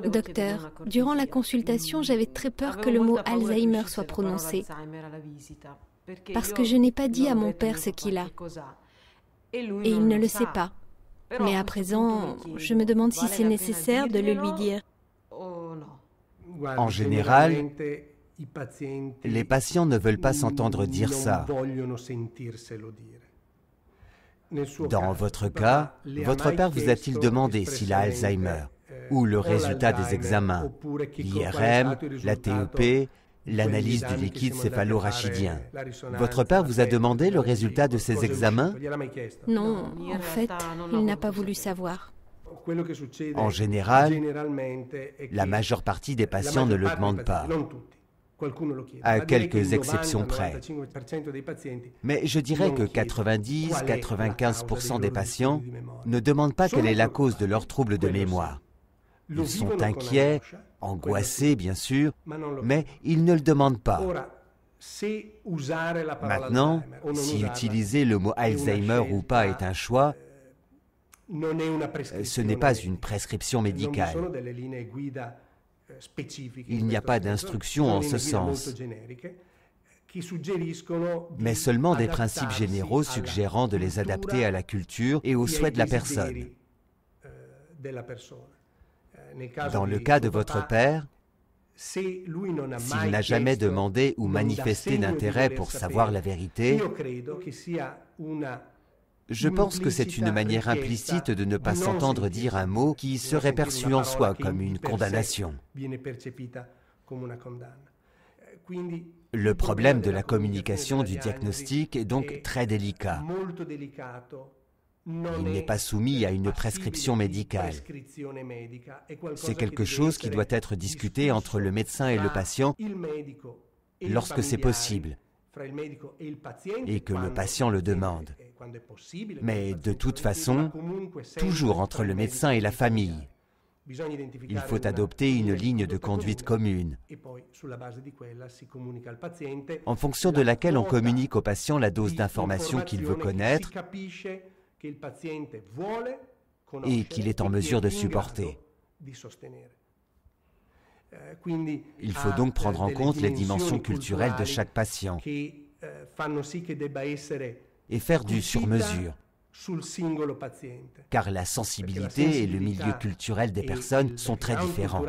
Docteur, durant la consultation, j'avais très peur que le mot Alzheimer soit prononcé, parce que je n'ai pas dit à mon père ce qu'il a, et il ne le sait pas. Mais à présent, je me demande si c'est nécessaire de le lui dire. En général, les patients ne veulent pas s'entendre dire ça. Dans votre cas, votre père vous a-t-il demandé s'il a Alzheimer, ou le résultat des examens, l'IRM, la TEP, l'analyse du liquide céphalorachidien? Votre père vous a demandé le résultat de ces examens? Non, en fait, il n'a pas voulu savoir. En général, la majeure partie des patients ne le demandent pas, à quelques exceptions près. Mais je dirais que 90-95% des patients ne demandent pas quelle est la cause de leurs troubles de mémoire. Ils sont inquiets, angoissés bien sûr, mais ils ne le demandent pas. Maintenant, si utiliser le mot Alzheimer ou pas est un choix, ce n'est pas une prescription médicale. Il n'y a pas d'instruction en ce sens, mais seulement des principes généraux suggérant de les adapter à la culture et aux souhaits de la personne. Dans le cas de votre père, s'il n'a jamais demandé ou manifesté d'intérêt pour savoir la vérité, je pense que c'est une manière implicite de ne pas s'entendre dire un mot qui serait perçu en soi comme une condamnation. Le problème de la communication du diagnostic est donc très délicat. Il n'est pas soumis à une prescription médicale. C'est quelque chose qui doit être discuté entre le médecin et le patient lorsque c'est possible et que le patient le demande. Mais de toute façon, toujours entre le médecin et la famille. Il faut adopter une ligne de conduite commune, en fonction de laquelle on communique au patient la dose d'informations qu'il veut connaître et qu'il est en mesure de supporter. Il faut donc prendre en compte les dimensions culturelles de chaque patient et faire du sur-mesure, car la sensibilité et le milieu culturel des personnes sont très différents.